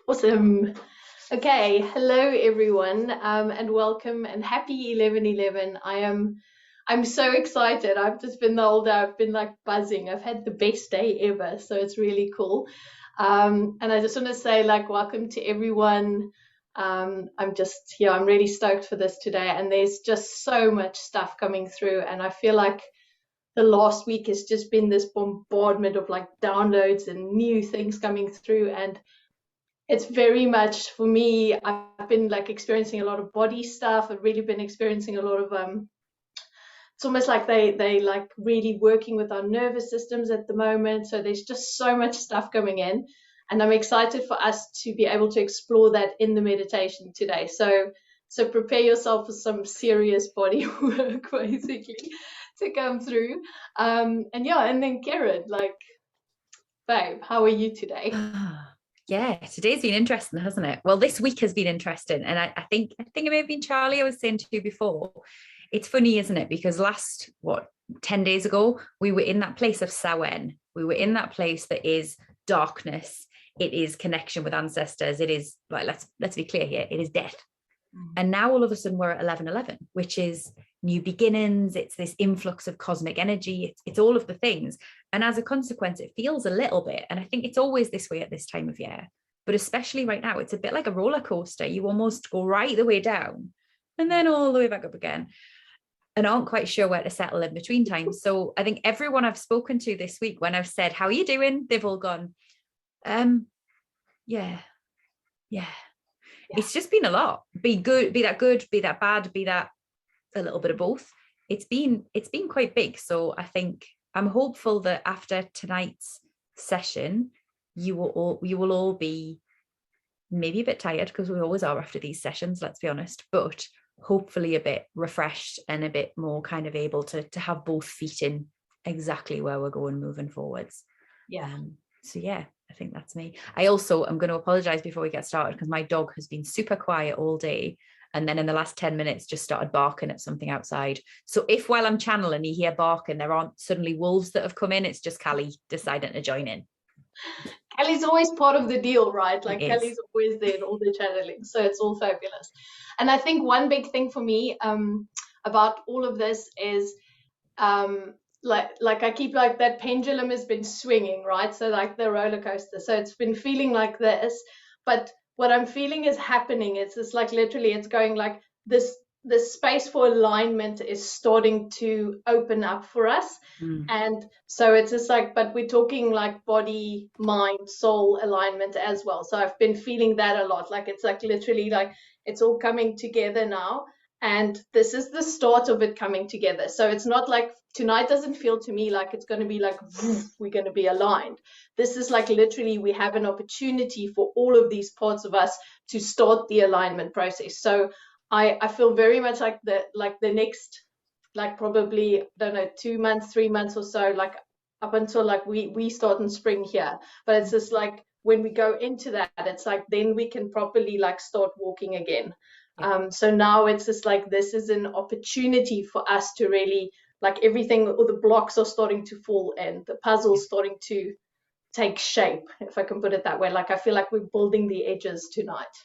Awesome. Okay, hello everyone, and welcome and happy 11/11. I'm so excited. I've just been the whole day, I've been like buzzing. I've had the best day ever, so it's really cool. And I just want to say like welcome to everyone. I'm really stoked for this today, and there's just so much stuff coming through, and I feel like the last week has just been this bombardment of like downloads and new things coming through, and it's very much for me. I've been like experiencing a lot of body stuff. I've really been experiencing a lot of it's almost like they like really working with our nervous systems at the moment. So there's just so much stuff coming in, and I'm excited for us to be able to explore that in the meditation today. So prepare yourself for some serious body work basically to come through. And yeah, and then Karen, like, babe, how are you today? Yeah, today's been interesting, hasn't it? Well, this week has been interesting. And I think it may have been Charlie I was saying to you before. It's funny, isn't it? Because last, 10 days ago, we were in that place of Sawen. We were in that place that is darkness. It is connection with ancestors. It is like, let's be clear here, it is death. And now all of a sudden we're at 11:11, which is new beginnings. It's this influx of cosmic energy. It's all of the things. And as a consequence, it feels a little bit, and I think it's always this way at this time of year, but especially right now, it's a bit like a roller coaster. You almost go right the way down and then all the way back up again, and aren't quite sure where to settle in between times. So I think everyone I've spoken to this week, when I've said, how are you doing? They've all gone, yeah, yeah. Yeah. It's just been a lot. Be good, be that bad, be that a little bit of both. It's been quite big. So I think I'm hopeful that after tonight's session, you will all be maybe a bit tired, because we always are after these sessions, let's be honest, but hopefully a bit refreshed and a bit more kind of able to have both feet in exactly where we're going moving forwards. Yeah. So yeah, I think that's me. I also am going to apologize before we get started, because my dog has been super quiet all day, and then in the last 10 minutes just started barking at something outside. So if while I'm channeling you hear barking, there aren't suddenly wolves that have come in, it's just Callie deciding to join in. Kelly's always part of the deal, right? It Like is. Kelly's always there in all the channeling, so it's all fabulous. And I think one big thing for me about all of this is um, like I keep like that pendulum has been swinging, right? So like the roller coaster. So it's been feeling like this, but what I'm feeling is happening. It's just like literally, it's going like this. The space for alignment is starting to open up for us. Mm. And so it's just like, but we're talking like body, mind, soul alignment as well. So I've been feeling that a lot. Like it's like literally like it's all coming together now. And this is the start of it coming together. So it's not like tonight doesn't feel to me like it's going to be like we're going to be aligned. This is like literally we have an opportunity for all of these parts of us to start the alignment process. So I feel very much like the next like probably I don't know 2 months, 3 months or so, like up until like we start in spring here. But it's just like when we go into that, it's like then we can properly like start walking again. Yeah. So now it's just like this is an opportunity for us to really like everything, all the blocks are starting to fall in, the Yeah. puzzle's starting to take shape, if I can put it that way. Like I feel like we're building the edges tonight.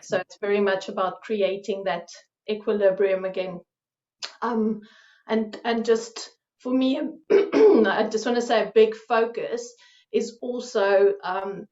So Definitely. it's very much about creating that equilibrium again. Um, and just for me, I just want to say a big focus is also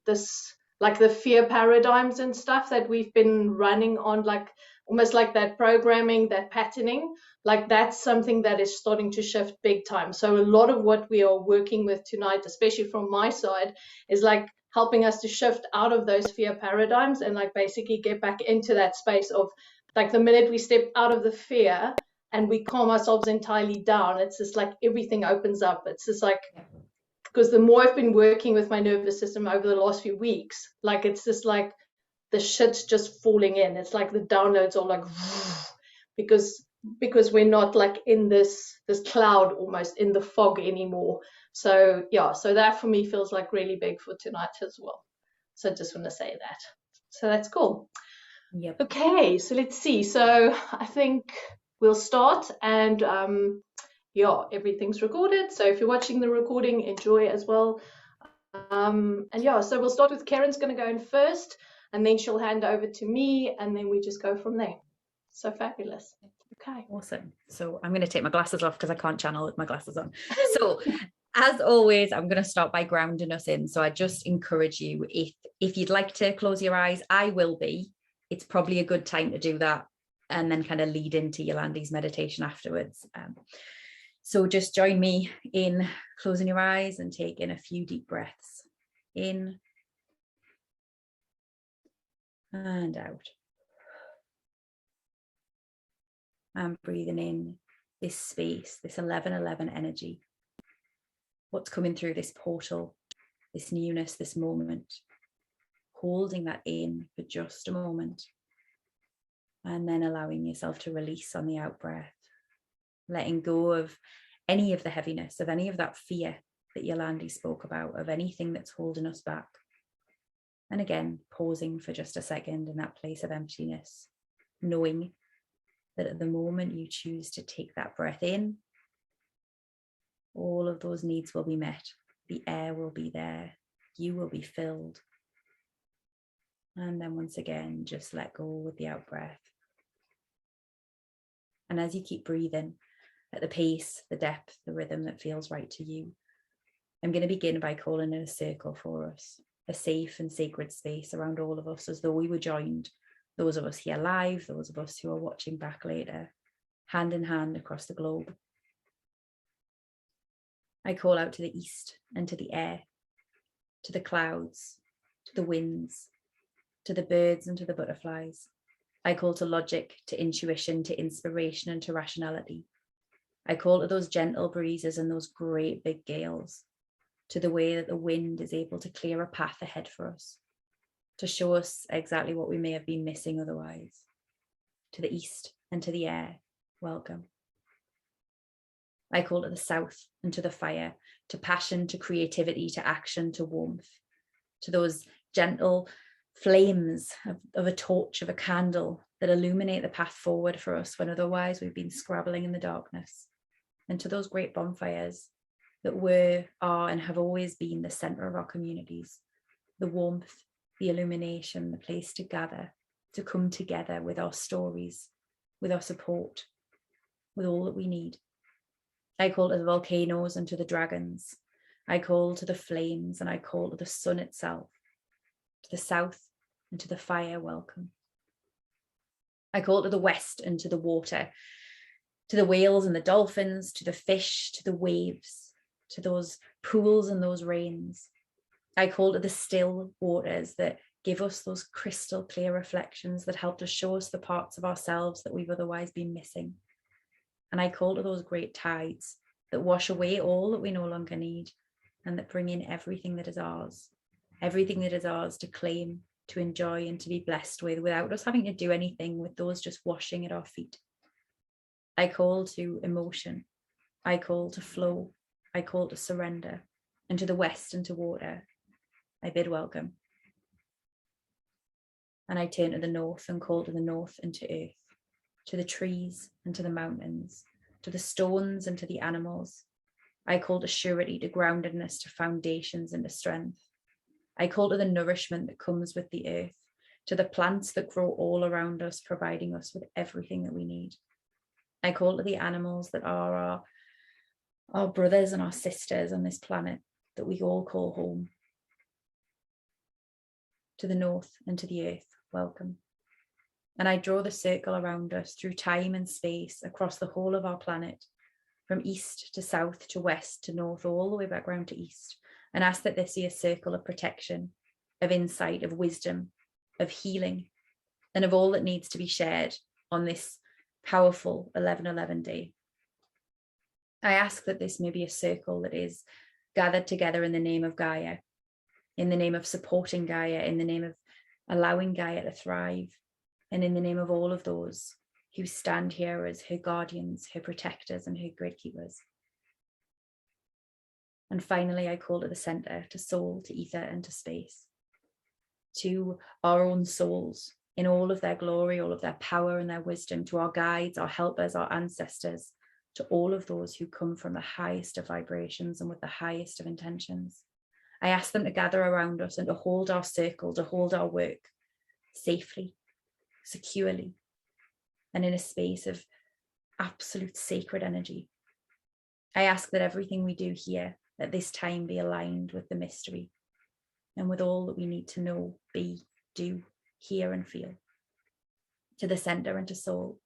this like the fear paradigms and stuff that we've been running on, like almost like that programming, that patterning, like that's something that is starting to shift big time. So a lot of what we are working with tonight, especially from my side, is like helping us to shift out of those fear paradigms and like basically get back into that space of like the minute we step out of the fear and we calm ourselves entirely down, it's just like everything opens up. It's just like Yeah. because the more I've been working with my nervous system over the last few weeks, like it's just like the shit's just falling in. It's like the downloads are like because because we're not like in this cloud almost in the fog anymore. So yeah, so that for me feels like really big for tonight as well. So I just want to say that. So that's cool. Yep. Okay, so let's see. So I think we'll start and yeah, everything's recorded. So if you're watching the recording, enjoy as well. And yeah, so we'll start with Karen's going to go in first. and then she'll hand over to me, and then we just go from there. So fabulous. Okay. Awesome. So I'm going to take my glasses off because I can't channel with my glasses on. So as always, I'm going to start by grounding us in. So I just encourage you, if you'd like to close your eyes, I will be. It's probably a good time to do that and then kind of lead into Yolande's meditation afterwards. So just join me in closing your eyes and take in a few deep breaths. In and out. And breathing in this space, this 11:11 energy. What's coming through this portal, this newness, this moment. Holding that in for just a moment. And then allowing yourself to release on the out breath. Letting go of any of the heaviness, of any of that fear that Yolande spoke about, of anything that's holding us back. And again, pausing for just a second in that place of emptiness, knowing that at the moment you choose to take that breath in, all of those needs will be met. The air will be there. You will be filled. And then once again, just let go with the out breath. And as you keep breathing at the pace, the depth, the rhythm that feels right to you, I'm going to begin by calling in a circle for us, a safe and sacred space around all of us as though we were joined, those of us here live, those of us who are watching back later, hand in hand across the globe. I call out to the east and to the air, to the clouds, to the winds, to the birds and to the butterflies. I call to logic, to intuition, to inspiration and to rationality. I call to those gentle breezes and those great big gales, to the way that the wind is able to clear a path ahead for us, to show us exactly what we may have been missing otherwise. To the east and to the air, welcome. I call to the south and to the fire, to passion, to creativity, to action, to warmth, to those gentle flames of a torch, of a candle that illuminate the path forward for us when otherwise we've been scrabbling in the darkness, and to those great bonfires that were, are, and have always been the center of our communities, the warmth, the illumination, the place to gather, to come together with our stories, with our support, with all that we need. I call to the volcanoes and to the dragons. I call to the flames and I call to the sun itself, to the south and to the fire, welcome. I call to the west and to the water, to the whales and the dolphins, to the fish, to the waves, to those pools and those rains. I call to the still waters that give us those crystal clear reflections that help to show us the parts of ourselves that we've otherwise been missing. And I call to those great tides that wash away all that we no longer need and that bring in everything that is ours to claim, to enjoy and to be blessed with without us having to do anything, with those just washing at our feet. I call to emotion. I call to flow. I call to surrender. And to the west and to water, I bid welcome. And I turn to the north and call to the north and to earth, to the trees and to the mountains, to the stones and to the animals. I call to surety, to groundedness, to foundations and to strength. I call to the nourishment that comes with the earth, to the plants that grow all around us, providing us with everything that we need. I call to the animals that are our brothers and our sisters on this planet that we all call home. To the north and to the earth, welcome. And I draw the circle around us through time and space across the whole of our planet, from east to south to west to north, all the way back round to east, and ask that this be a circle of protection, of insight, of wisdom, of healing, and of all that needs to be shared on this powerful 11/11 day. I ask that this may be a circle that is gathered together in the name of Gaia, in the name of supporting Gaia, in the name of allowing Gaia to thrive, and in the name of all of those who stand here as her guardians, her protectors, and her gatekeepers. And finally, I call to the center, to soul, to ether, and to space, to our own souls in all of their glory, all of their power and their wisdom, to our guides, our helpers, our ancestors, to all of those who come from the highest of vibrations and with the highest of intentions. I ask them to gather around us and to hold our circle, to hold our work, safely, securely, and in a space of absolute sacred energy. I ask that everything we do here at this time be aligned with the mystery and with all that we need to know, be, do, hear, and feel. To the center and to soul,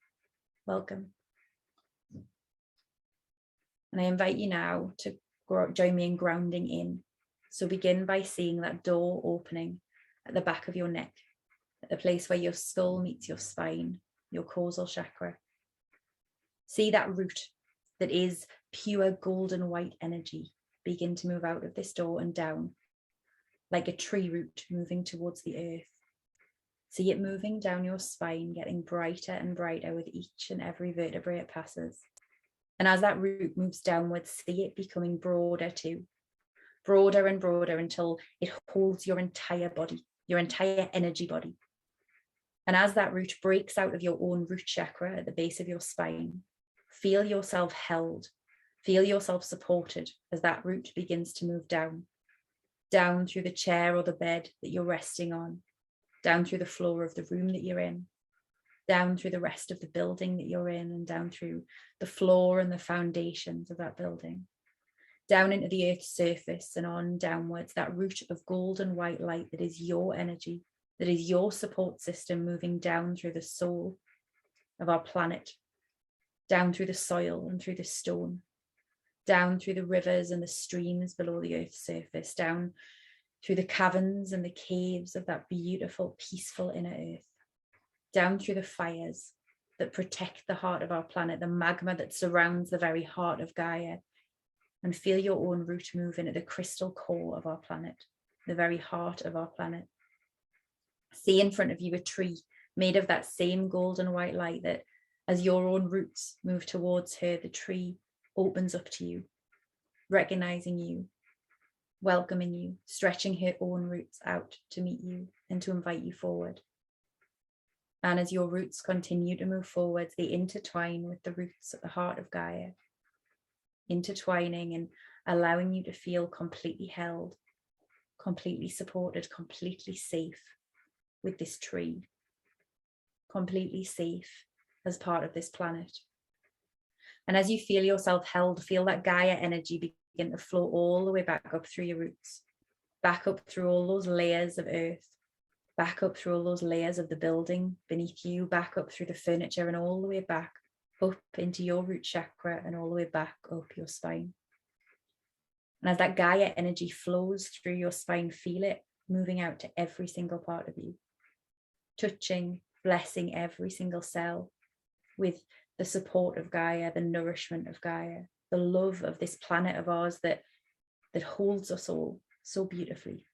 welcome. And I invite you now to join me in grounding in. So begin by seeing that door opening at the back of your neck, at the place where your skull meets your spine, your causal chakra. See that root that is pure golden white energy begin to move out of this door and down, like a tree root moving towards the earth. See it moving down your spine, getting brighter and brighter with each and every vertebrae it passes. And as that root moves downwards, see it becoming broader too, broader and broader until it holds your entire body, your entire energy body. And as that root breaks out of your own root chakra at the base of your spine, feel yourself held, feel yourself supported as that root begins to move down, down through the chair or the bed that you're resting on, down through the floor of the room that you're in, down through the rest of the building that you're in, and down through the floor and the foundations of that building, down into the earth's surface and on downwards, that root of golden white light that is your energy, that is your support system, moving down through the soul of our planet, down through the soil and through the stone, down through the rivers and the streams below the earth's surface, down through the caverns and the caves of that beautiful, peaceful inner earth, down through the fires that protect the heart of our planet, the magma that surrounds the very heart of Gaia, and feel your own root move into the crystal core of our planet, the very heart of our planet. See in front of you a tree made of that same golden white light that, as your own roots move towards her, the tree opens up to you, recognizing you, welcoming you, stretching her own roots out to meet you and to invite you forward. And as your roots continue to move forwards, they intertwine with the roots at the heart of Gaia, intertwining and allowing you to feel completely held, completely supported, completely safe with this tree, completely safe as part of this planet. And as you feel yourself held, feel that Gaia energy begin to flow all the way back up through your roots, back up through all those layers of earth, back up through all those layers of the building beneath you, back up through the furniture and all the way back up into your root chakra and all the way back up your spine. And as that Gaia energy flows through your spine, feel it moving out to every single part of you, touching, blessing every single cell with the support of Gaia, the nourishment of Gaia, the love of this planet of ours that holds us all so beautifully,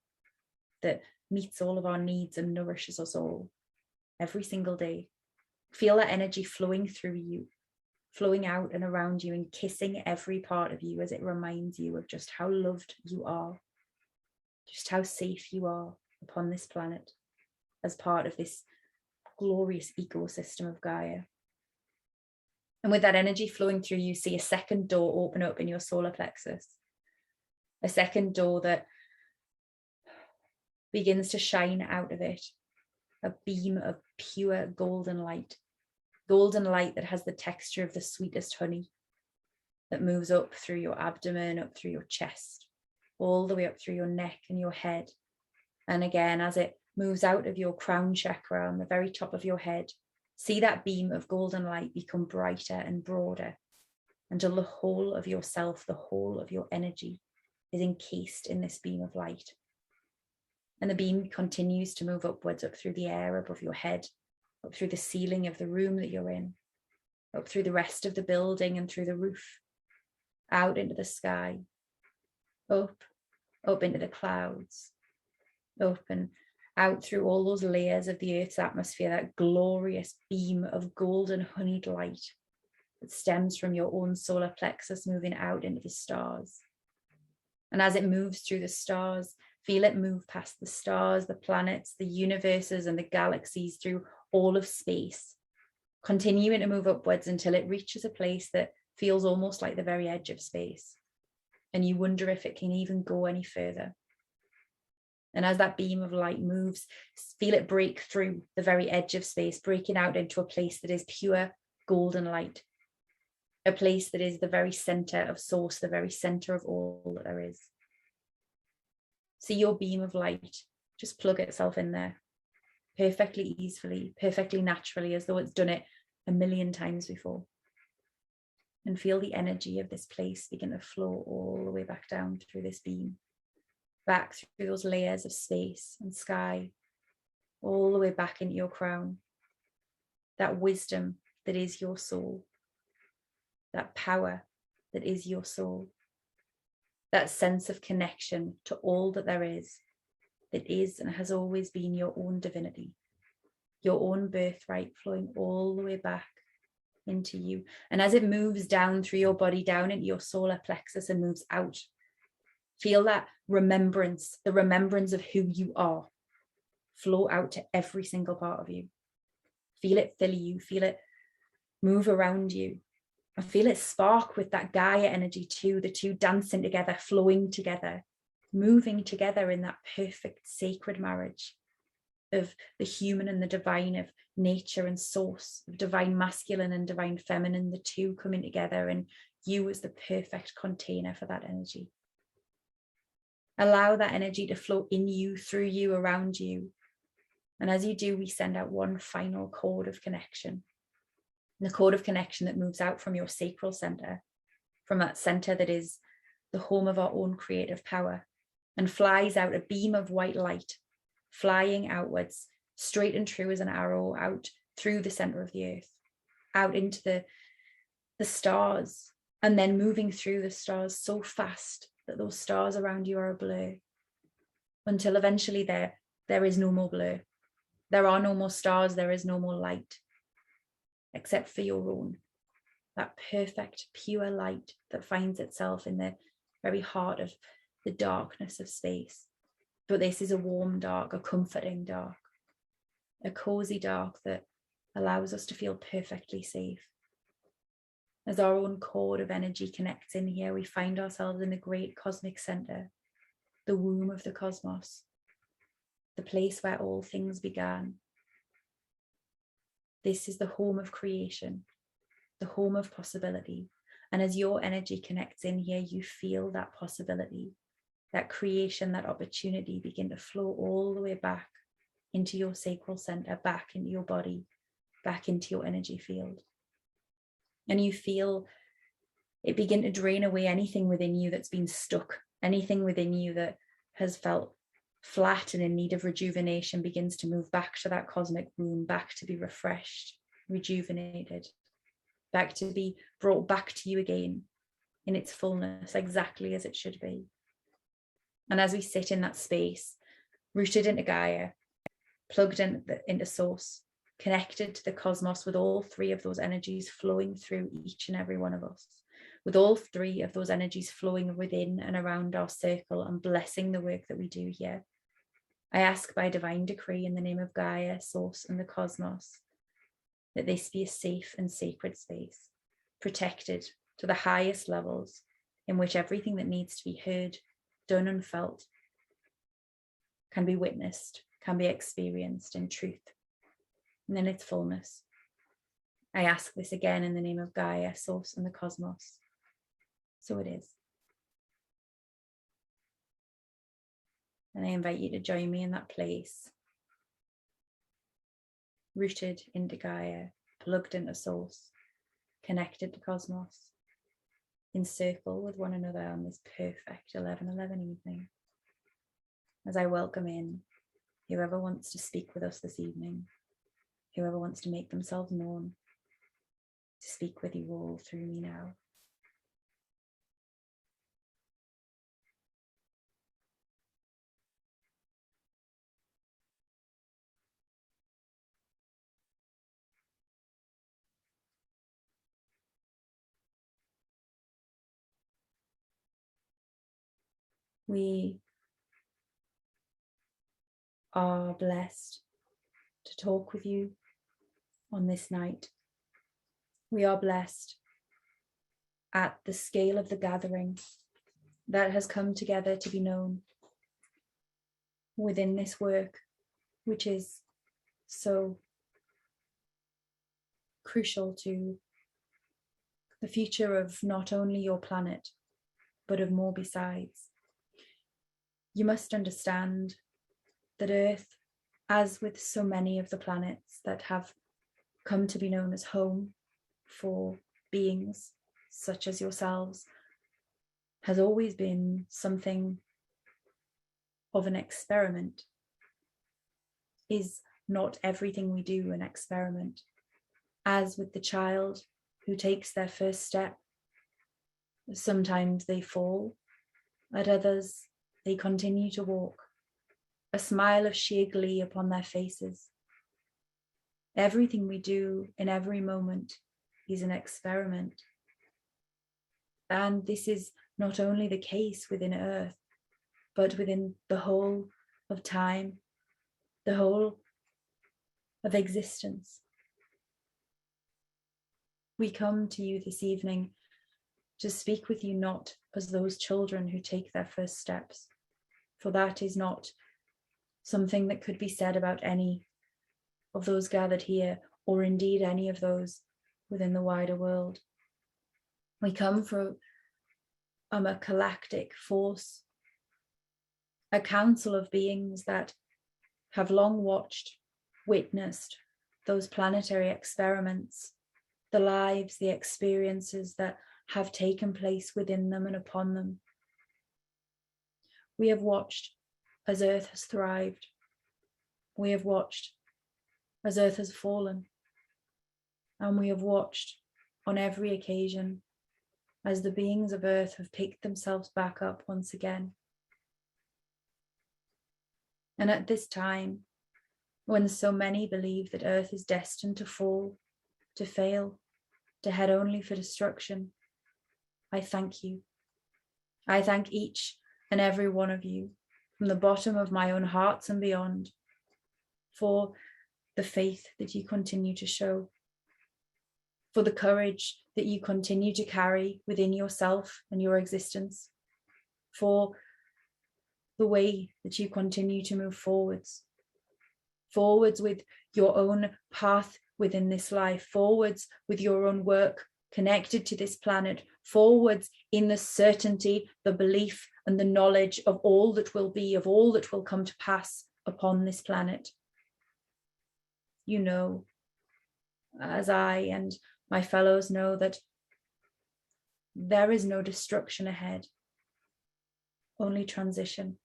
that meets all of our needs and nourishes us all every single day. Feel that energy flowing through you, flowing out and around you and kissing every part of you as it reminds you of just how loved you are, just how safe you are upon this planet as part of this glorious ecosystem of Gaia. And with that energy flowing through you, see a second door open up in your solar plexus, a second door that begins to shine out of it a beam of pure golden light that has the texture of the sweetest honey, that moves up through your abdomen, up through your chest, all the way up through your neck and your head. And again, as it moves out of your crown chakra on the very top of your head, see that beam of golden light become brighter and broader until the whole of yourself, the whole of your energy is encased in this beam of light. And the beam continues to move upwards, up through the air above your head, up through the ceiling of the room that you're in, up through the rest of the building and through the roof, out into the sky, up into the clouds, up and out through all those layers of the Earth's atmosphere, that glorious beam of golden honeyed light that stems from your own solar plexus, moving out into the stars. And as it moves through the stars, feel it move past the stars, the planets, the universes, and the galaxies, through all of space, continuing to move upwards until it reaches a place that feels almost like the very edge of space. And you wonder if it can even go any further. And as that beam of light moves, feel it break through the very edge of space, breaking out into a place that is pure golden light, a place that is the very center of source, the very center of all that there is. See your beam of light just plug itself in there perfectly easily, perfectly naturally, as though it's done it a million times before. And feel the energy of this place begin to flow all the way back down through this beam, back through those layers of space and sky, all the way back into your crown. That wisdom that is your soul, that power that is your soul, that sense of connection to all that there is, that is and has always been your own divinity, your own birthright, flowing all the way back into you. And as it moves down through your body, down into your solar plexus and moves out, feel that remembrance, the remembrance of who you are, flow out to every single part of you. Feel it fill you, feel it move around you. I feel it spark with that Gaia energy too, the two dancing together, flowing together, moving together in that perfect sacred marriage of the human and the divine, of nature and source, of divine masculine and divine feminine, the two coming together, and you as the perfect container for that energy. Allow that energy to flow in you, through you, around you. And as you do, we send out one final cord of connection. The cord of connection that moves out from your sacral center, from that center that is the home of our own creative power, and flies out a beam of white light, flying outwards, straight and true as an arrow, out through the center of the earth, out into the stars, and then moving through the stars so fast that those stars around you are a blur, until eventually there is no more blur. There are no more stars, there is no more light, except for your own, that perfect, pure light that finds itself in the very heart of the darkness of space. But this is a warm dark, a comforting dark, a cozy dark that allows us to feel perfectly safe. As our own cord of energy connects in here, we find ourselves in the great cosmic center, the womb of the cosmos, the place where all things began. This is the home of creation, the home of possibility. And as your energy connects in here, you feel that possibility, that creation, that opportunity begin to flow all the way back into your sacral center, back into your body, back into your energy field. And you feel it begin to drain away anything within you that's been stuck, anything within you that has felt flat and in need of rejuvenation begins to move back to that cosmic womb, back to be refreshed, rejuvenated, back to be brought back to you again in its fullness, exactly as it should be. And as we sit in that space, rooted into Gaia, plugged into source, connected to the cosmos, with all three of those energies flowing through each and every one of us, with all three of those energies flowing within and around our circle and blessing the work that we do here, I ask by divine decree in the name of Gaia, source, and the cosmos, that this be a safe and sacred space, protected to the highest levels, in which everything that needs to be heard, done, and felt can be witnessed, can be experienced in truth and in its fullness. I ask this again in the name of Gaia, source, and the cosmos. So it is. And I invite you to join me in that place, rooted into Gaia, plugged into source, connected to cosmos, in circle with one another on this perfect 11:11 evening. As I welcome in whoever wants to speak with us this evening, whoever wants to make themselves known, to speak with you all through me now. We are blessed to talk with you on this night. We are blessed at the scale of the gathering that has come together to be known. within this work, which is so crucial to the future of not only your planet, but of more besides. You must understand that Earth, as with so many of the planets that have come to be known as home for beings such as yourselves, has always been something of an experiment. Is not everything we do an experiment? As with the child who takes their first step, sometimes they fall, at others they continue to walk, a smile of sheer glee upon their faces. Everything we do in every moment is an experiment. And this is not only the case within Earth, but within the whole of time, the whole of existence. We come to you this evening to speak with you not as those children who take their first steps, for that is not something that could be said about any of those gathered here, or indeed any of those within the wider world. We come from a galactic force, a council of beings that have long watched, witnessed those planetary experiments, the lives, the experiences that have taken place within them and upon them. We have watched as Earth has thrived. We have watched as Earth has fallen. And we have watched on every occasion as the beings of Earth have picked themselves back up once again. And at this time, when so many believe that Earth is destined to fall, to fail, to head only for destruction, I thank you. I thank each and every one of you from the bottom of my own heart and beyond for the faith that you continue to show, for the courage that you continue to carry within yourself and your existence, for the way that you continue to move forwards with your own path within this life, forwards with your own work connected to this planet, forwards in the certainty, the belief, and the knowledge of all that will be, of all that will come to pass upon this planet. You know, as I and my fellows know, that there is no destruction ahead, only transition.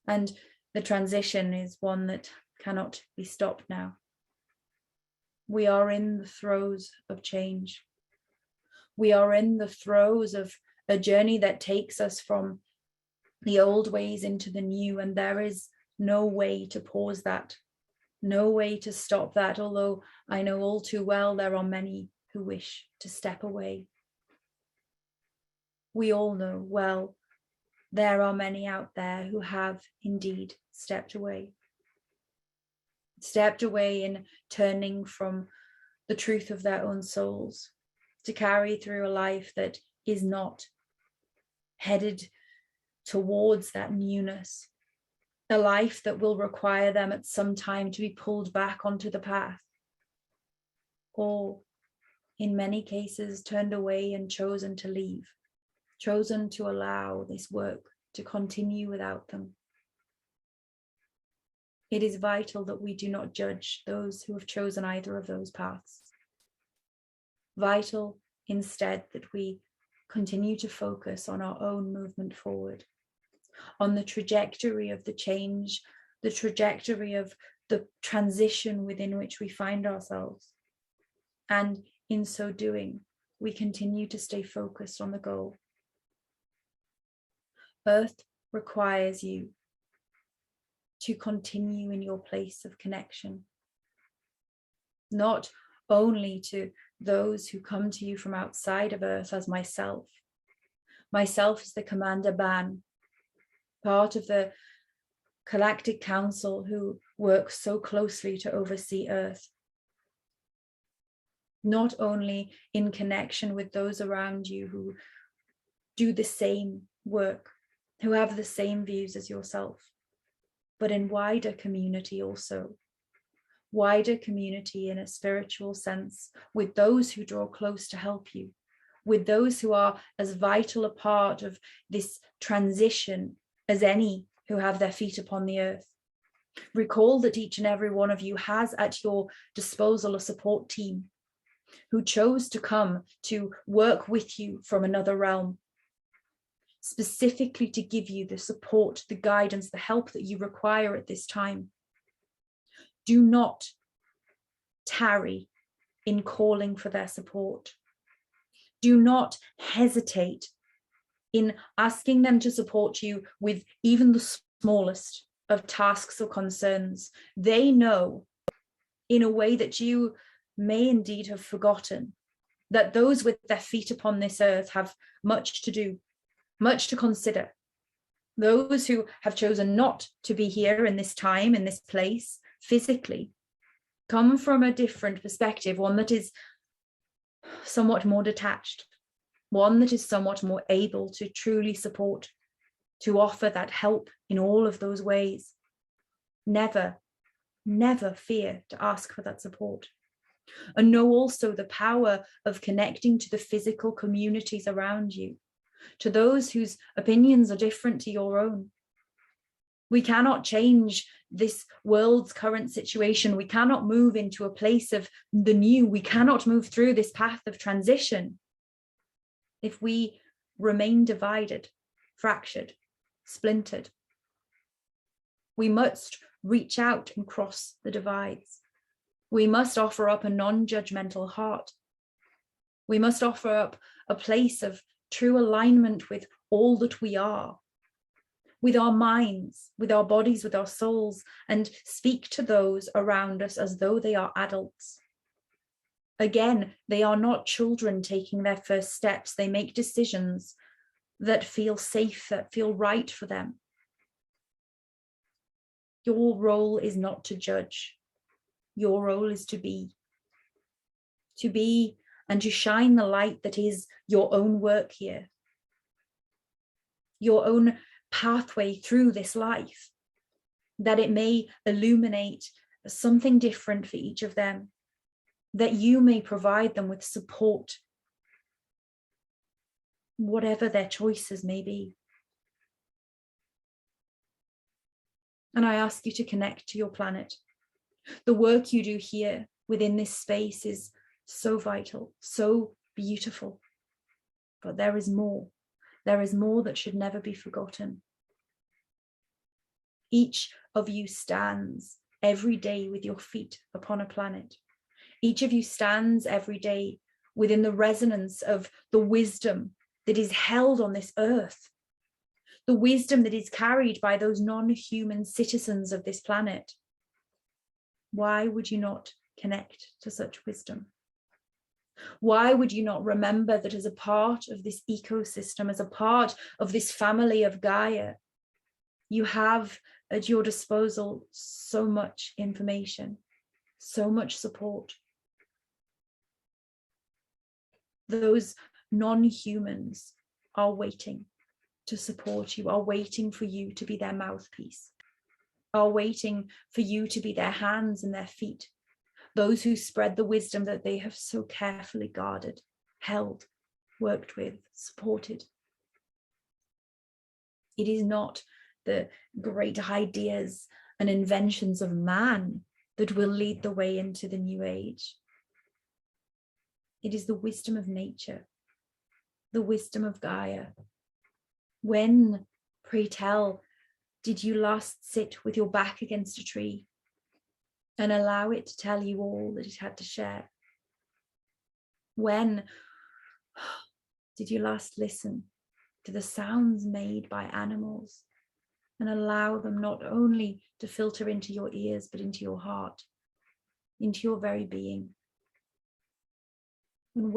And the transition is one that cannot be stopped now. We are in the throes of change. We are in the throes of a journey that takes us from the old ways into the new, and there is no way to pause that, no way to stop that, although I know all too well there are many who wish to step away. We all know well there are many out there who have indeed stepped away in turning from the truth of their own souls to carry through a life that is not headed towards that newness, a life that will require them at some time to be pulled back onto the path, or in many cases turned away and chosen to leave, chosen to allow this work to continue without them. It is vital that we do not judge those who have chosen either of those paths. Vital instead that we continue to focus on our own movement forward, on the trajectory of the change, the trajectory of the transition within which we find ourselves. And in so doing, we continue to stay focused on the goal. Earth requires you to continue in your place of connection, not only to those who come to you from outside of Earth as myself. Myself is the Commander Ban, part of the Galactic Council who works so closely to oversee Earth. Not only in connection with those around you who do the same work, who have the same views as yourself, but in wider community also. Wider community in a spiritual sense, with those who draw close to help you, with those who are as vital a part of this transition as any who have their feet upon the earth. Recall that each and every one of you has at your disposal a support team who chose to come to work with you from another realm, specifically to give you the support, the guidance, the help that you require at this time. Do not tarry in calling for their support. Do not hesitate in asking them to support you with even the smallest of tasks or concerns. They know, in a way that you may indeed have forgotten, that those with their feet upon this earth have much to do, much to consider. Those who have chosen not to be here in this time, in this place, physically, come from a different perspective, one that is somewhat more detached, one that is somewhat more able to truly support, to offer that help in all of those ways. Never, never fear to ask for that support. And know also the power of connecting to the physical communities around you, to those whose opinions are different to your own. We cannot change this world's current situation. We cannot move into a place of the new. We cannot move through this path of transition if we remain divided, fractured, splintered. We must reach out and cross the divides. We must offer up a non-judgmental heart. We must offer up a place of true alignment with all that we are, with our minds, with our bodies, with our souls, and speak to those around us as though they are adults. Again, they are not children taking their first steps. They make decisions that feel safe, that feel right for them. Your role is not to judge. Your role is to be and to shine the light that is your own work here, your own pathway through this life, that it may illuminate something different for each of them, that you may provide them with support, whatever their choices may be. And I ask you to connect to your planet. The work you do here within this space is so vital, so beautiful. But there is more. There is more that should never be forgotten. Each of you stands every day with your feet upon a planet. Each of you stands every day within the resonance of the wisdom that is held on this earth, the wisdom that is carried by those non-human citizens of this planet. Why would you not connect to such wisdom? Why would you not remember that as a part of this ecosystem, as a part of this family of Gaia, you have at your disposal so much information, so much support. Those non-humans are waiting to support you, are waiting for you to be their mouthpiece, are waiting for you to be their hands and their feet, those who spread the wisdom that they have so carefully guarded, held, worked with, supported. It is not the great ideas and inventions of man that will lead the way into the new age. It is the wisdom of nature, the wisdom of Gaia. When, pray tell, did you last sit with your back against a tree and allow it to tell you all that it had to share? When did you last listen to the sounds made by animals and allow them not only to filter into your ears, but into your heart, into your very being? And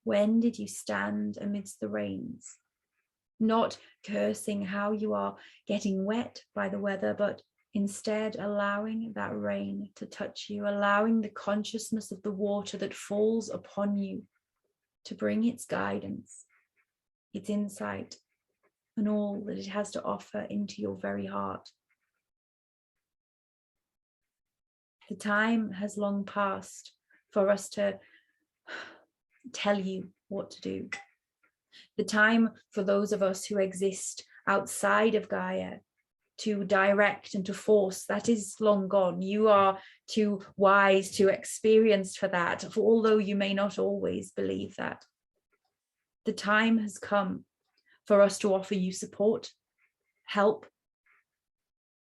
when did you stand amidst the rains, not cursing how you are getting wet by the weather, but instead allowing that rain to touch you, allowing the consciousness of the water that falls upon you to bring its guidance, its insight, and all that it has to offer into your very heart? The time has long passed for us to tell you what to do. The time for those of us who exist outside of Gaia to direct and to force, that is long gone. You are too wise, too experienced for that, although you may not always believe that. The time has come for us to offer you support, help,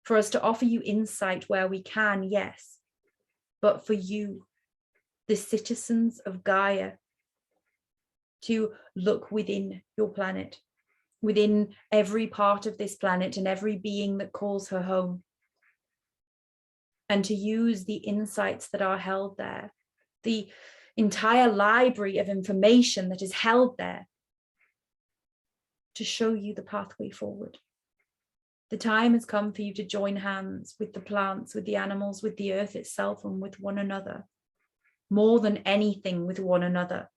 for us to offer you insight where we can, yes, but for you, the citizens of Gaia, to look within your planet, within every part of this planet and every being that calls her home, and to use the insights that are held there, the entire library of information that is held there, to show you the pathway forward. The time has come for you to join hands with the plants, with the animals, with the earth itself, and with one another, more than anything with one another,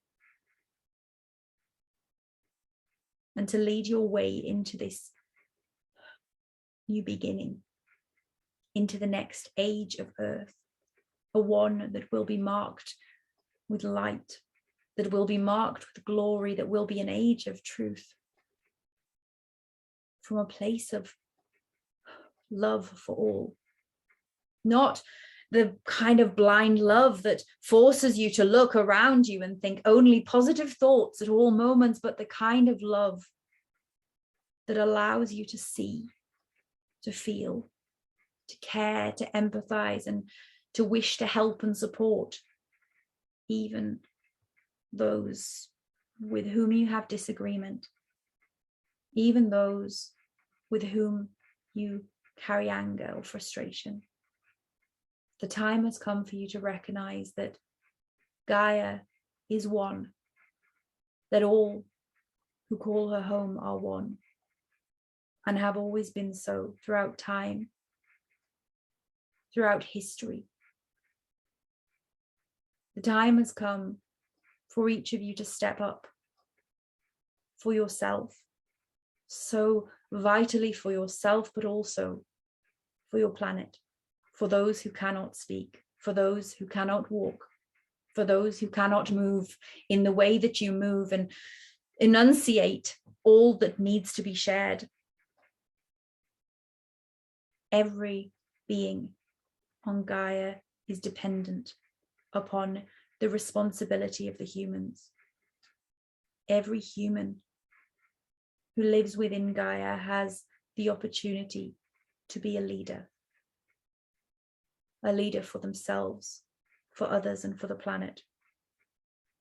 and to lead your way into this new beginning, into the next age of earth, a one that will be marked with light, that will be marked with glory, that will be an age of truth, from a place of love for all. Not the kind of blind love that forces you to look around you and think only positive thoughts at all moments, but the kind of love that allows you to see, to feel, to care, to empathize, and to wish to help and support even those with whom you have disagreement, even those with whom you carry anger or frustration. The time has come for you to recognize that Gaia is one, that all who call her home are one, and have always been so throughout time, throughout history. The time has come for each of you to step up for yourself, so vitally for yourself, but also for your planet, for those who cannot speak, for those who cannot walk, for those who cannot move in the way that you move, and enunciate all that needs to be shared. Every being on Gaia is dependent upon the responsibility of the humans. Every human who lives within Gaia has the opportunity to be a leader for themselves, for others, and for the planet.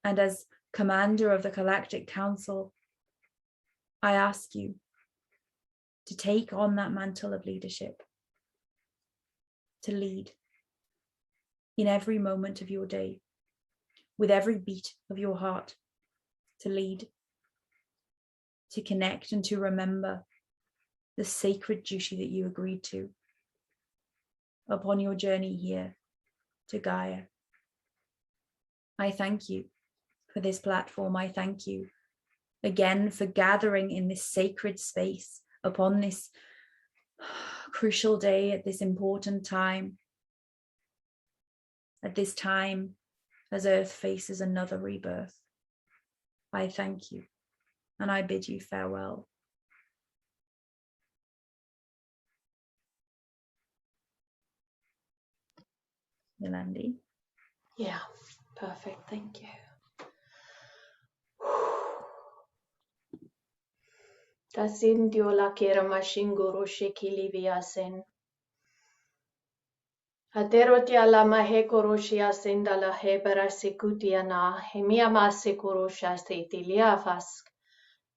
And as commander of the Galactic Council, I ask you to take on that mantle of leadership, to lead in every moment of your day, with every beat of your heart, to lead, to connect, and to remember the sacred duty that you agreed to upon your journey here to Gaia. I thank you for this platform. I thank you again for gathering in this sacred space upon this crucial day, at this important time, at this time as Earth faces another rebirth. I thank you, and I bid you farewell. Yolandi. Yeah, perfect. Thank you. Tasin diola kera mashinguru shekiliviasen. Aterotia la mahekoroshia sendala hebera sekutiana, hemiama sekorosha steitiliafask.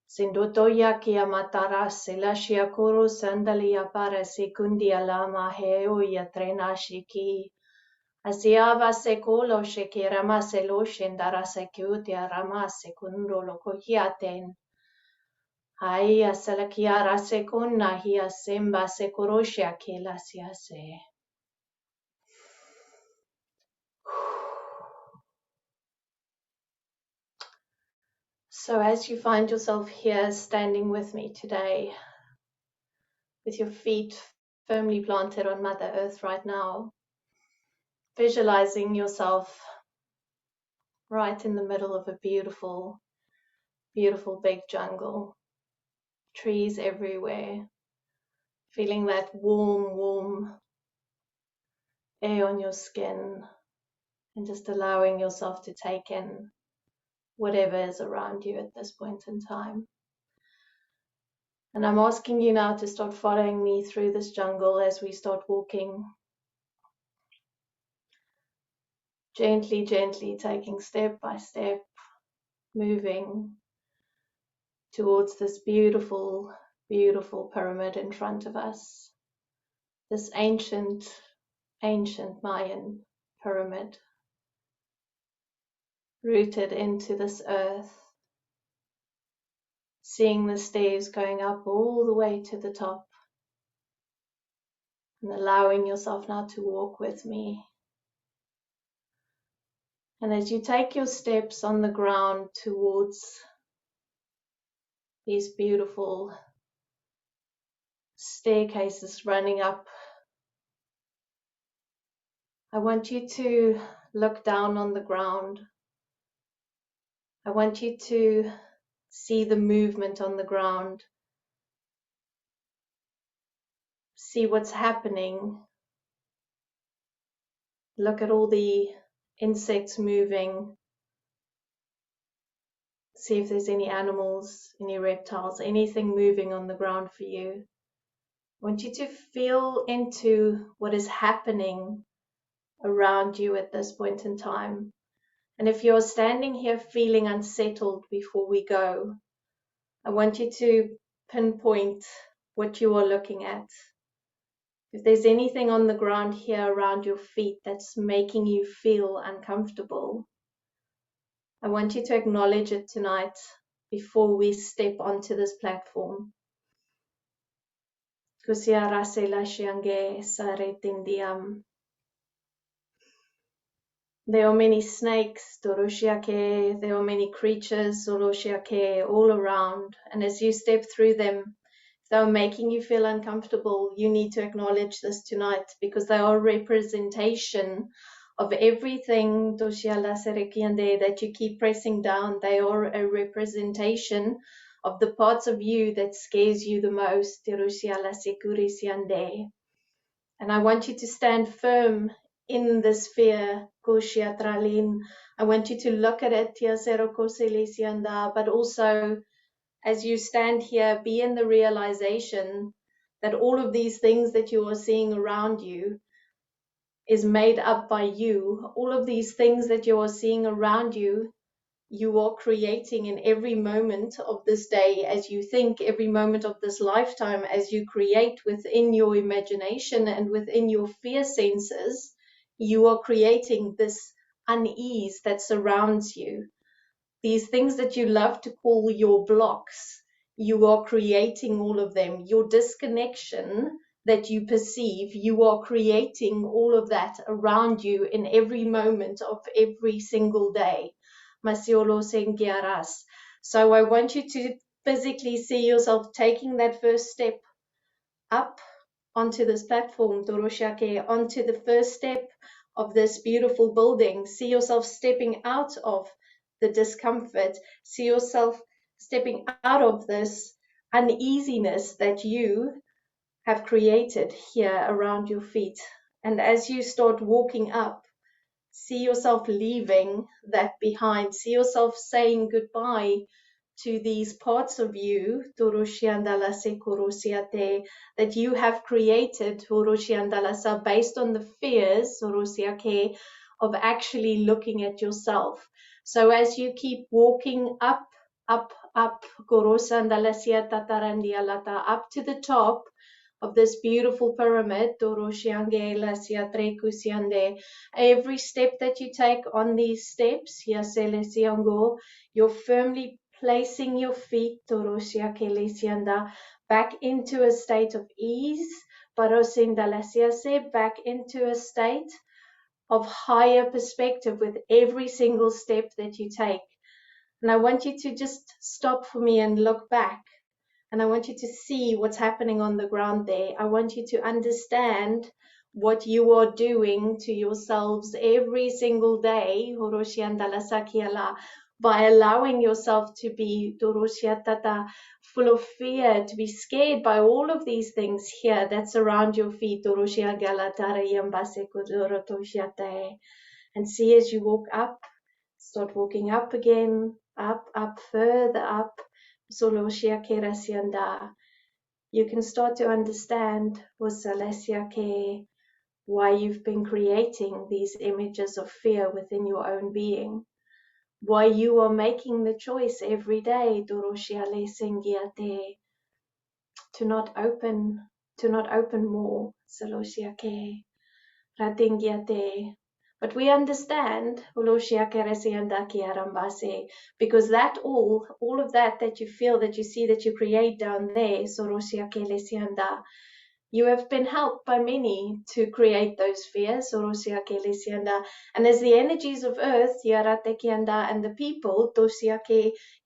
Sindotoya kia matara selashia koro sandalia para secundia lama heoya trena shiki. Asiava secolo shekirama selo shendara sekutia rama secundo lokohiaten. Ai asalakiara seconna hia semba sekoroshia kela siase. So as you find yourself here standing with me today, with your feet firmly planted on Mother Earth right now, visualizing yourself right in the middle of a beautiful, beautiful big jungle, trees everywhere, feeling that warm, warm air on your skin, and just allowing yourself to take in whatever is around you at this point in time. And I'm asking you now to start following me through this jungle as we start walking, gently, gently taking step by step, moving towards this beautiful, beautiful pyramid in front of us. This ancient, ancient Mayan pyramid, rooted into this earth, seeing the stairs going up all the way to the top, and allowing yourself now to walk with me. And as you take your steps on the ground towards these beautiful staircases running up, I want you to look down on the ground. I want you to see the movement on the ground, see what's happening. Look at all the insects moving. See if there's any animals, any reptiles, anything moving on the ground for you. I want you to feel into what is happening around you at this point in time. And if you're standing here feeling unsettled before we go, I want you to pinpoint what you are looking at. If there's anything on the ground here around your feet that's making you feel uncomfortable, I want you to acknowledge it tonight before we step onto this platform. There are many snakes, Doroshiake, there are many creatures, Doroshiake, all around. And as you step through them, if they are making you feel uncomfortable, you need to acknowledge this tonight, because they are a representation of everything, Doshiala Serekiande, that you keep pressing down. They are a representation of the parts of you that scares you the most, Doroshiala Sekurisiande. And I want you to stand firm in this fear, Koshia Tralin. I want you to look at it, but also as you stand here, be in the realization that all of these things that you are seeing around you is made up by you. All of these things that you are seeing around you, you are creating in every moment of this day as you think, every moment of this lifetime as you create within your imagination and within your fear senses, you are creating this unease that surrounds you. These things that you love to call your blocks, you are creating all of them. Your disconnection that you perceive, you are creating all of that around you in every moment of every single day. Masiolo Sengiaras. So I want you to physically see yourself taking that first step up onto this platform, Doroshake, onto the first step of this beautiful building. See yourself stepping out of the discomfort. See yourself stepping out of this uneasiness that you have created here around your feet. And as you start walking up, see yourself leaving that behind. See yourself saying goodbye to these parts of you, that you have created, based on the fears, of actually looking at yourself. So as you keep walking up, up, up, up to the top of this beautiful pyramid, every step that you take on these steps, you're firmly placing your feet back into a state of ease, back into a state of higher perspective with every single step that you take. And I want you to just stop for me and look back. And I want you to see what's happening on the ground there. I want you to understand what you are doing to yourselves every single day, by allowing yourself to be full of fear, to be scared by all of these things here that surround your feet. And see, as you walk up, start walking up again, up, further up. You can start to understand why you've been creating these images of fear within your own being, why you are making the choice every day to not open more. But we understand because that all of that you feel, that you see, that you create down there, you have been helped by many to create those fears, and as the energies of earth and the people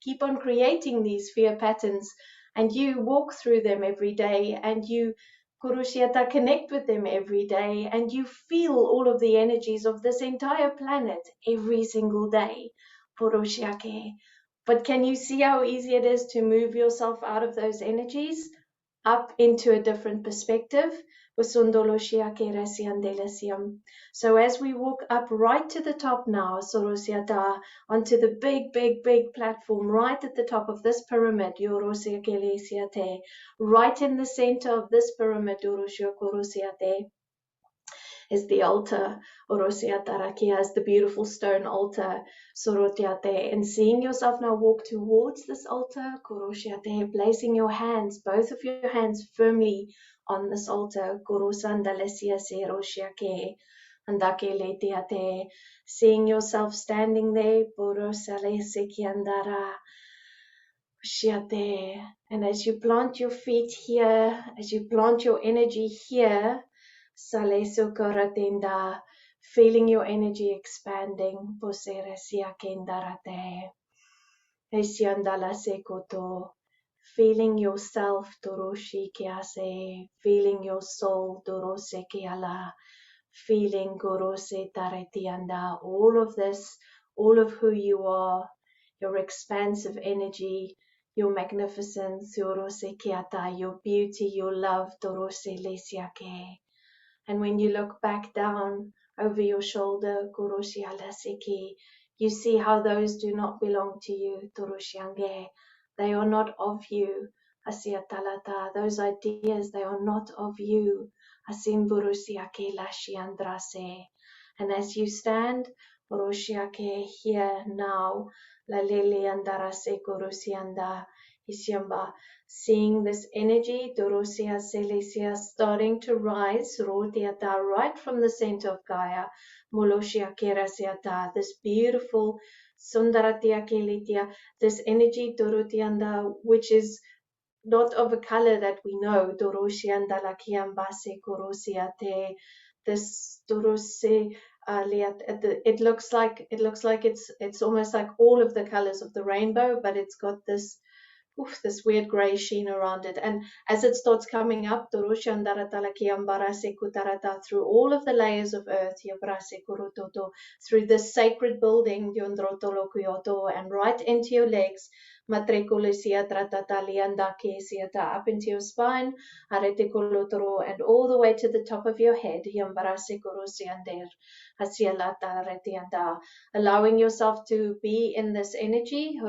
keep on creating these fear patterns, and you walk through them every day, and you connect with them every day, and you feel all of the energies of this entire planet every single day. But can you see how easy it is to move yourself out of those energies up into a different perspective? So as we walk up right to the top now, onto the big platform right at the top of this pyramid, right in the center of this pyramid, is the altar, is the beautiful stone altar, and seeing yourself now walk towards this altar, placing your hands, both of your hands, firmly on this altar, seeing yourself standing there, and as you plant your feet here, as you plant your energy here, feeling your energy expanding, feeling yourself, feeling your soul, feeling all of this, all of who you are, your expansive energy, your magnificence, your beauty, your love. And when you look back down over your shoulder, you see how those do not belong to you. They are not of you. Those ideas, they are not of you. And as you stand here now, seeing this energy starting to rise right from the center of Gaia, this beautiful this energy which is not of a color that we know, this it looks like it's almost like all of the colors of the rainbow, but it's got this weird grey sheen around it. And as it starts coming up, through all of the layers of earth, through this sacred building, and right into your legs, up into your spine, and all the way to the top of your head, allowing yourself to be in this energy,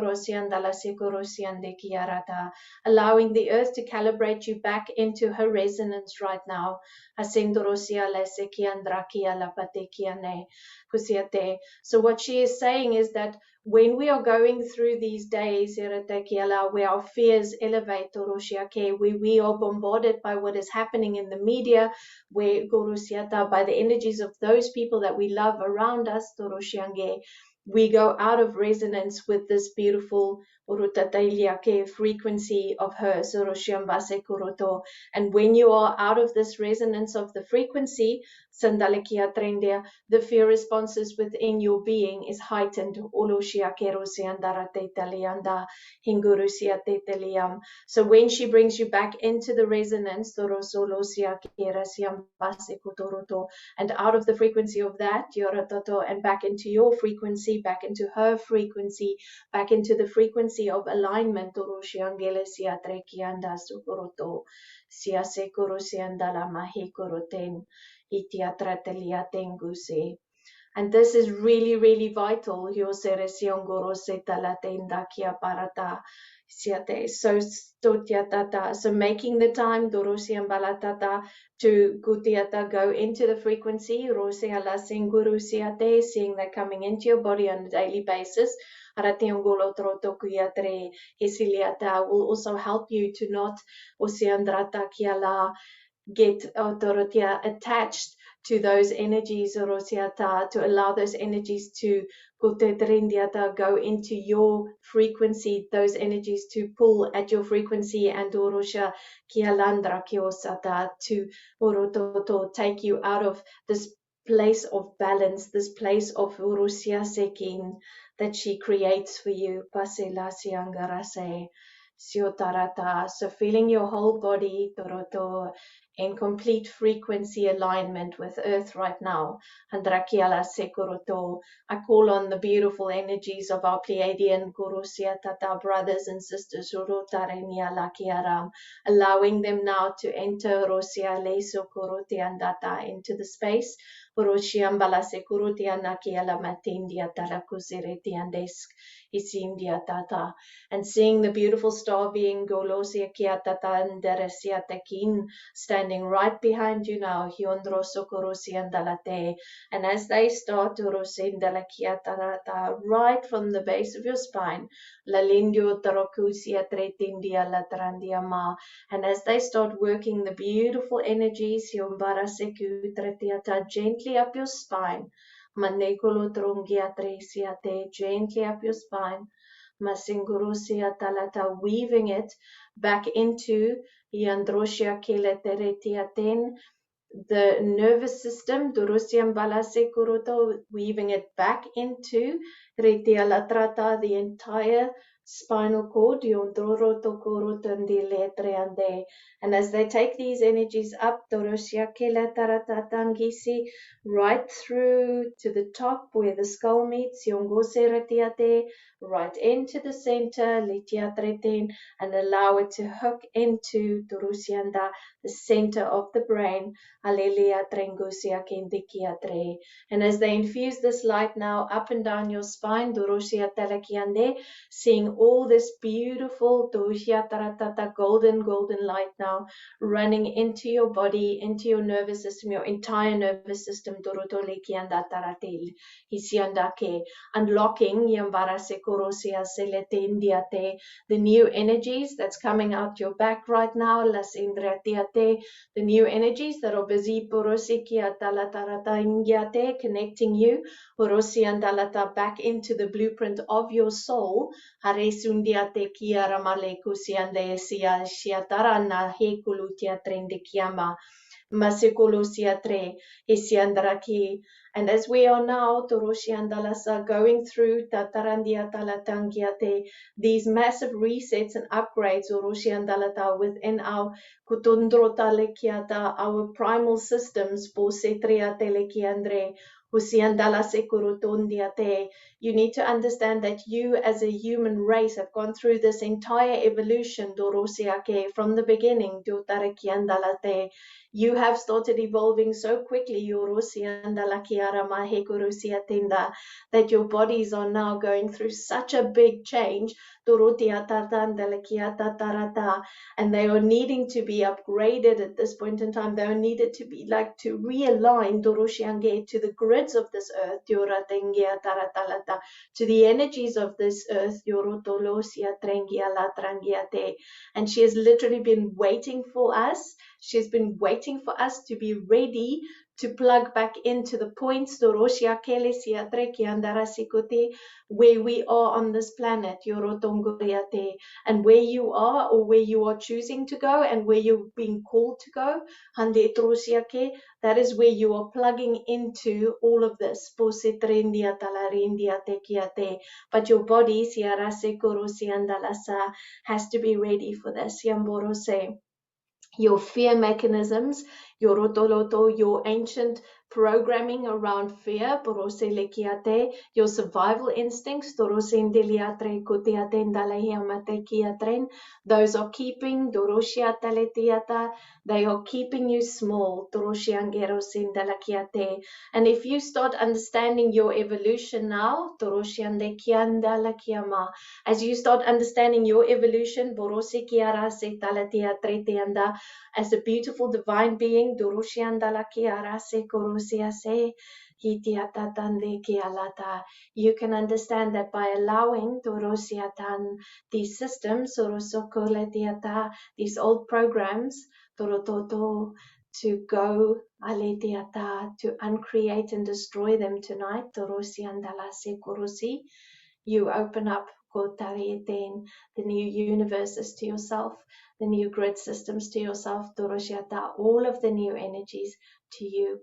allowing the earth to calibrate you back into her resonance right now. So what she is saying is that when we are going through these days where our fears elevate, where we are bombarded by what is happening in the media, where by the energies of those people that we love around us, we go out of resonance with this beautiful Urutatailia frequency of her Soroshiambase Kuroto. And when you are out of this resonance of the frequency, Sandalekia Trendia, the fear responses within your being is heightened. Oloshia Kerosiandarate Talianda Hingurusia Teteliam. So when she brings you back into the resonance, Torosolosia Kerasiambase Kutoroto, and out of the frequency of that, Yoratoto, and back into your frequency, back into her frequency, back into the frequency of alignment. Toroshiangele sia trekianda sukoroto, sia sekorosiandala mahekoroten, itiatratelia tenguse. And this is really, really vital. So making the time to gutiata go into the frequency, seeing that coming into your body on a daily basis. Will also help you to not get attached to those energies, to allow those energies to go into your frequency, those energies to pull at your frequency, and to take you out of this place of balance, this place of urusia sekin that she creates for you. So feeling your whole body in complete frequency alignment with Earth right now. Handrakiala Sekoroto. I call on the beautiful energies of our Pleiadian Gurusia Tata brothers and sisters, Urotarenia Lakiaram, allowing them now to enter Rosia Leso Kurutiandata into the space. Uroshiambala Sekurutianakiala Matindia Talakusiretiandesk Isindia Tata. And seeing the beautiful star being Golosia Kiatata and Deresia Tekin standing right behind you now, Hiondro Sokorosiandalate. And as they start to Rosindalakiatarata right from the base of your spine, Lalindio Tarokusia Tretindia Latrandiama. And as they start working the beautiful energies, Hiombara Seku Tretiata, gently up your spine. Manekolo Trongia Tresiate, gently up your spine. Masingurusia Talata, weaving it back into Yandroshia Keleteretiaten, the nervous system, Durusiam Balasekuruto, weaving it back into Retialatrata, the entire spinal cord, Yondrorotokorutandile. And as they take these energies up, Durusia Keletaratangisi, right through to the top where the skull meets, Yongoseretiate, right into the center, Litiatreten, and allow it to hook into Durusianda, the center of the brain. Aleluia Trengusia Kendikia Tre. And as they infuse this light now up and down your spine, Durusia Telekiande, seeing all this beautiful Durusia Taratata golden light now running into your body, into your nervous system, your entire nervous system, Durutolekianda Taratil, Hisiandake, unlocking Yambara Sekorosia Seletendiate, the new energies that's coming out your back right now, Las Indratiate, the new energies that are busy porosikia talatarata ingiate, connecting you porosiandalata back into the blueprint of your soul. Haresundiate kia ramalekusiande sia shiatarana hekulutia trendikiama masikulusia tre hisiandraki. And as we are now toroshiandalasa going through tatarandia talatangiate, these massive resets and upgrades oroshiandalata within our kutundrotalekiata, our primal systems, posetriatelekiandre, husiandalasekurutунdiate. You need to understand that you as a human race have gone through this entire evolution, dorosiake, from the beginning, dotarekiandalate. You have started evolving so quickly, yorosiandalakiaramahekurosiatenda, that your bodies are now going through such a big change, dorotiatatandalakiatatarata, and they are needing to be upgraded at this point in time. They are needed to be to realign doroshiange to the grids of this earth, dioratengiataratalata, to the energies of this earth, diorotolosia trengialatrangiate. And she has literally been waiting for us She's been waiting for us to be ready to plug back into the points where we are on this planet, and where you are or where you are choosing to go and where you're being called to go. That is where you are plugging into all of this. But your body has to be ready for this. Your fear mechanisms, your rotoloto, your ancient programming around fear, your survival instincts, those are keeping, they are keeping you small. And if you start understanding your evolution now, as you start understanding your evolution, as a beautiful divine being, you can understand that by allowing these systems, these old programs, to go to uncreate and destroy them tonight, you open up the new universes to yourself, the new grid systems to yourself, all of the new energies to you.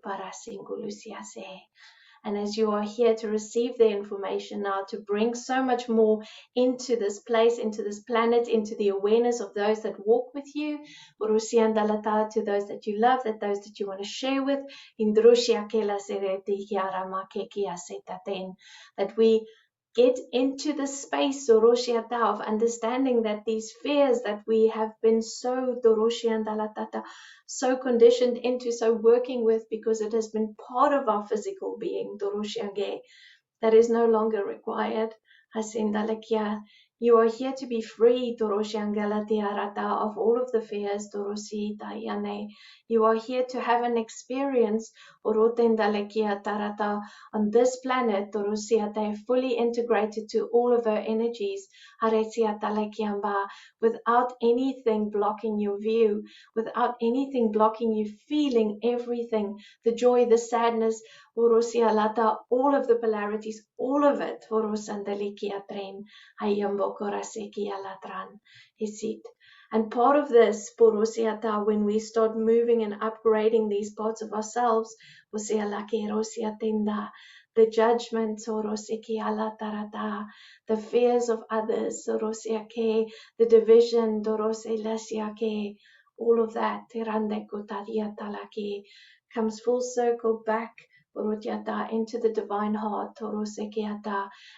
And as you are here to receive the information now, to bring so much more into this place, into this planet, into the awareness of those that walk with you, to those that you love, those that you want to share with, that we get into the space of understanding that these fears that we have been so conditioned into, so working with, because it has been part of our physical being, that is no longer required. You are here to be free of all of the fears. You are here to have an experience on this planet, fully integrated to all of our energies, without anything blocking your view, without anything blocking you feeling everything, the joy, the sadness, all of the polarities, all of it. And part of this, when we start moving and upgrading these parts of ourselves, the judgment, the fears of others, the division, all of that comes full circle back into the divine heart,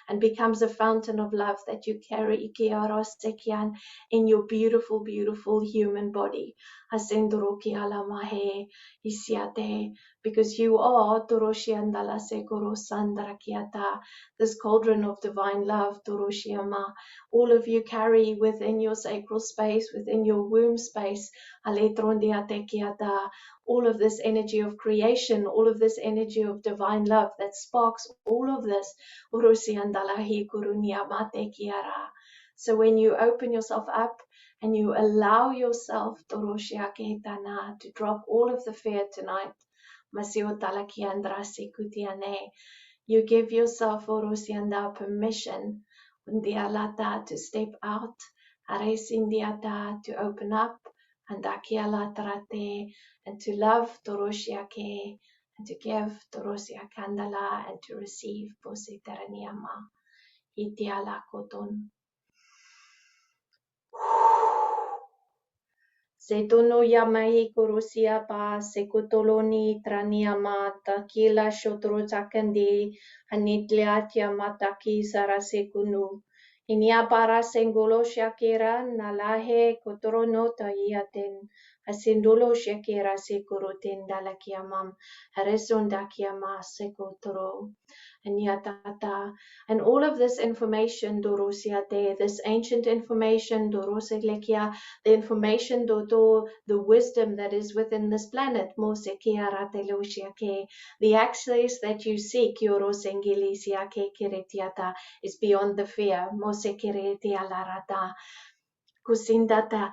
and becomes a fountain of love that you carry in your beautiful, beautiful human body. Because you are this cauldron of divine love. All of you carry within your sacral space, within your womb space, all of this energy of creation, all of this energy of divine love that sparks all of this. So when you open yourself up and you allow yourself to drop all of the fear tonight, you give yourself permission to step out, to open up, and to love and to give and to receive Setono yamahi kurusia pa sekutoloni traniama takila shotro takandi hanitliatia mataki sarasekunu. Inia para sengolo shakira nalahe kotorono tahiaten. Asindolo shakira sekurutin dalakiamam. Haresondakiama sekotoro. And all of this information, this ancient information, the information, the wisdom that is within this planet, the access that you seek, is beyond the fear. Kusindata,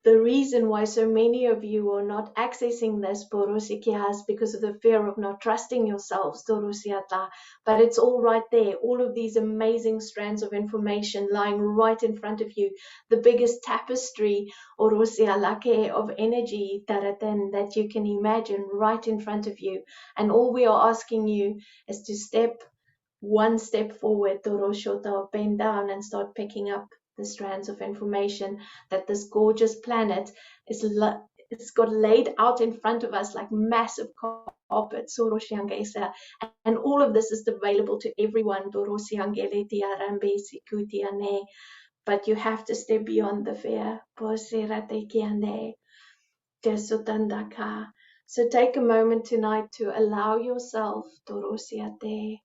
the reason why so many of you are not accessing this Borosikia is because of the fear of not trusting yourselves, Dorosiata. But it's all right there. All of these amazing strands of information lying right in front of you. The biggest tapestry Orosialake of energy Taraten that you can imagine right in front of you. And all we are asking you is to step one step forward, Toroshota, bend down and start picking up the strands of information that this gorgeous planet it's got laid out in front of us like massive carpet, Soroshiangesa. And all of this is available to everyone, Dorosiangele Tiarambe Sikutiane. But you have to step beyond the fear. Poseratekiane, Tesutandaka. So take a moment tonight to allow yourself, Dorosiate,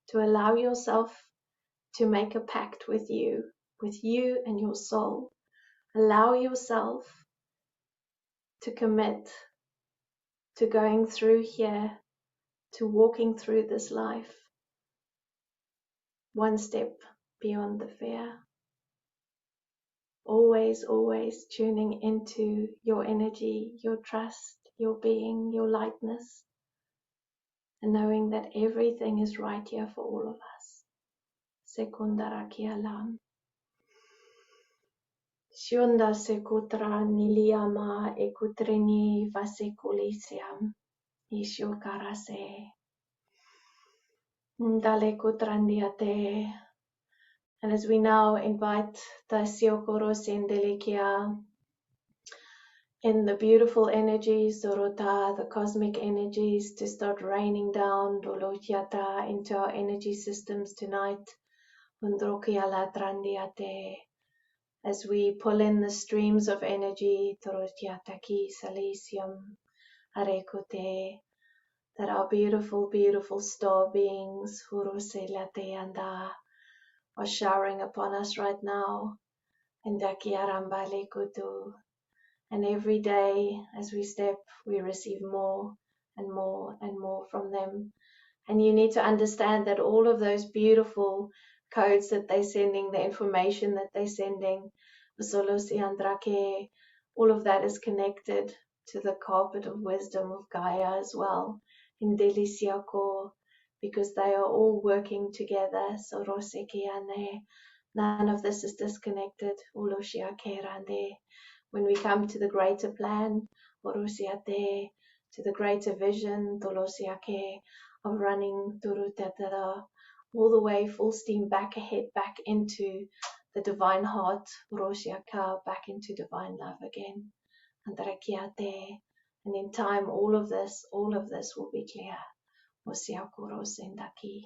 to allow yourself to make a pact with you and your soul. Allow yourself to commit to going through here, to walking through this life, one step beyond the fear. Always, always tuning into your energy, your trust, your being, your lightness, and knowing that everything is right here for all of us. Sekundarakialam. Shunda sekutra niliama ekutrini vasekulisiam. Isho karase. Ndale kutrandiate. And as we now invite Tasiokoro Sendelikia in the beautiful energies, Dorota, the cosmic energies, to start raining down Dolotiata into our energy systems tonight. Undrokiala Trandiate. As we pull in the streams of energy, Torotiataki Salisium Arekote, that our beautiful, beautiful star beings, Huruselate Anda, are showering upon us right now. Indakiarambale Kutu. And every day as we step, we receive more and more and more from them. And you need to understand that all of those beautiful codes that they're sending, the information that they're sending, Solosi Andrake, all of that is connected to the carpet of wisdom of Gaia as well, in Deliciako, because they are all working together. Sorosekiane, none of this is disconnected. Uloshiakerande. When we come to the greater plan, Orosiate, to the greater vision, Tolosiake, of running Turutatara, all the way full steam back ahead, back into the divine heart, Roshiaka, back into divine love again. Andarakiate. And in time, all of this will be clear. Osiakuro Sendaki.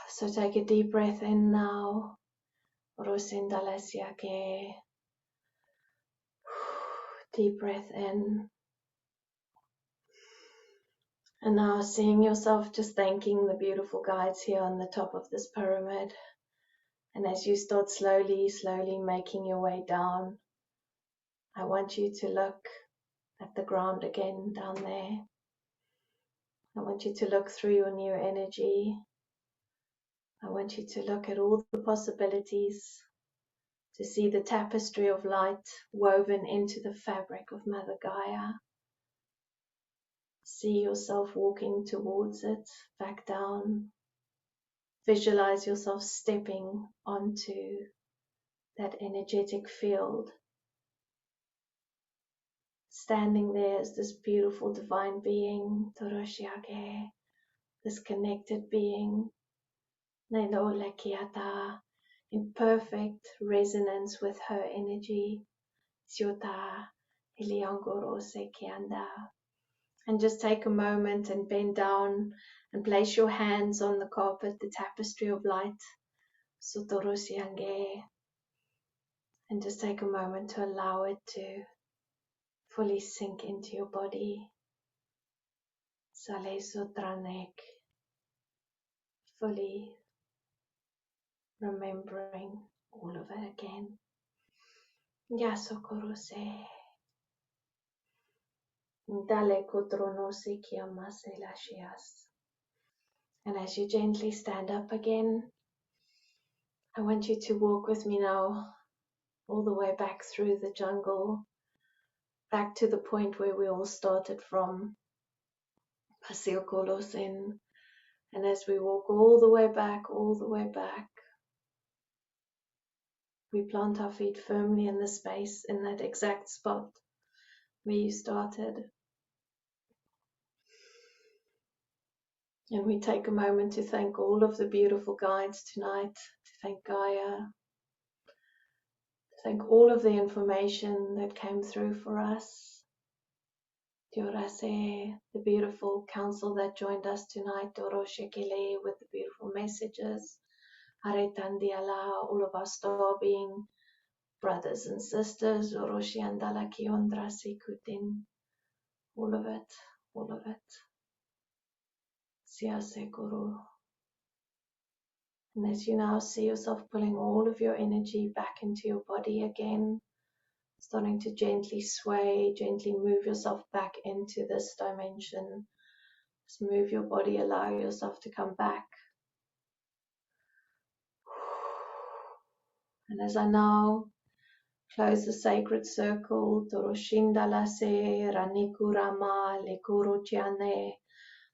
So take a deep breath in now. Rosindalasiake. Deep breath in. And now seeing yourself just thanking the beautiful guides here on the top of this pyramid. And as you start slowly, slowly making your way down, I want you to look at the ground again down there. I want you to look through your new energy. I want you to look at all the possibilities, to see the tapestry of light woven into the fabric of Mother Gaia. See yourself walking towards it, back down. Visualize yourself stepping onto that energetic field, standing there as this beautiful divine being, Toroshiage, this connected being, Nelo Lekiata, in perfect resonance with her energy, Siota Iliangoro Sekianda. And just take a moment and bend down and place your hands on the carpet, the tapestry of light, Sotorosiange, and just take a moment to allow it to fully sink into your body. Sale Sotranek, fully remembering all of it again. Yasokorose. Dale Kotronose Kiamase Lashias. And as you gently stand up again, I want you to walk with me now all the way back through the jungle, back to the point where we all started from, Pasiokolosin. And as we walk all the way back, we plant our feet firmly in the space, in that exact spot where you started. And we take a moment to thank all of the beautiful guides tonight, to thank Gaia, to thank all of the information that came through for us. Diorase, the beautiful council that joined us tonight, Doro Shekele, with the beautiful messages. Aretandiala, all of our star being brothers and sisters, Oroshi Andala Kiondra Sikutin, all of it, all of it. Siase Guru. And as you now see yourself pulling all of your energy back into your body again, starting to gently sway, gently move yourself back into this dimension. Just move your body, allow yourself to come back. And as I now close the sacred circle, Toroshindalase, Ranikurama, Lekuro Chiane,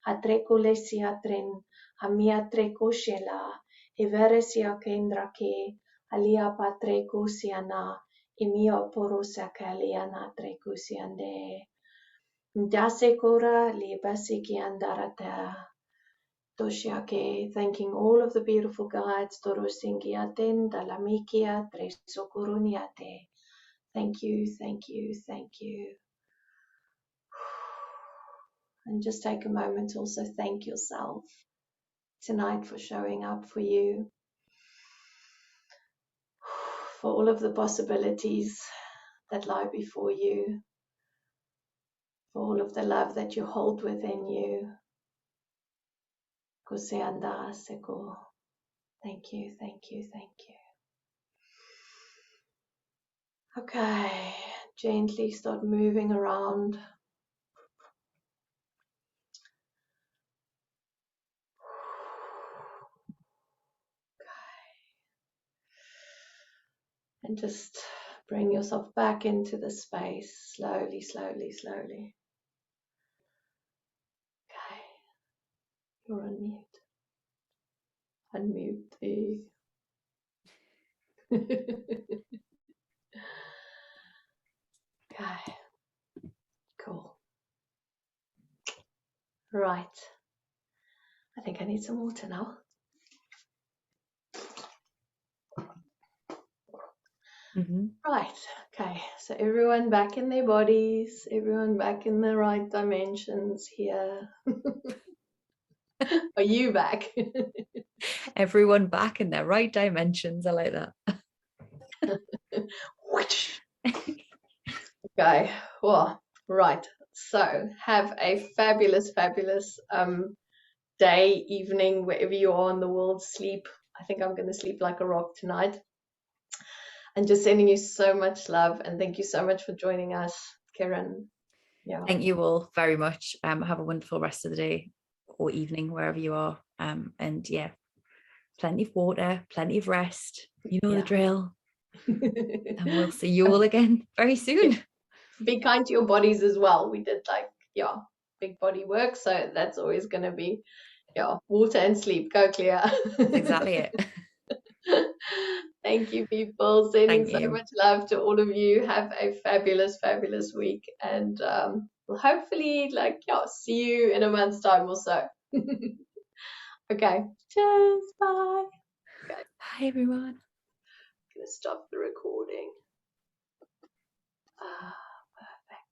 Hatrekule Siatrin, Hamia Trekoshela, Everesia Kendrake, Alia Patrekusiana, Imio Porosakaliana Trekusiande, Dasekora Libasiki Andarata. Toshiake, thanking all of the beautiful guides, Torosingiaten, Dalamikia, Tresokuruniate. Thank you, thank you, thank you. And just take a moment to also thank yourself tonight for showing up for you, for all of the possibilities that lie before you, for all of the love that you hold within you. Kuseanda Seko. Thank you, thank you, thank you. Okay, gently start moving around. And just bring yourself back into the space, slowly, slowly, slowly. Okay, you're on mute. Unmute. Okay, cool. Right. I think I need some water now. Right. Okay. So everyone back in their bodies, everyone back in the right dimensions here. Are you back? Everyone back in their right dimensions. I like that. Okay. Well, right. So have a fabulous, fabulous day, evening, wherever you are in the world. Sleep. I think I'm going to sleep like a rock tonight. And just sending you so much love, and thank you so much for joining us, Karen. Yeah. Thank you all very much. Have a wonderful rest of the day or evening, wherever you are. And yeah, plenty of water, plenty of rest. You know the drill. And we'll see you all again very soon. Be kind to your bodies as well. We did big body work, so that's always going to be water and sleep. Go clear. That's exactly it. Thank you, people. Sending Thank so you. much love to all of you. Have a fabulous, fabulous week, and we'll hopefully see you in a month's time or so. Okay. Cheers. Bye. Okay. Bye, everyone. I'm gonna stop the recording.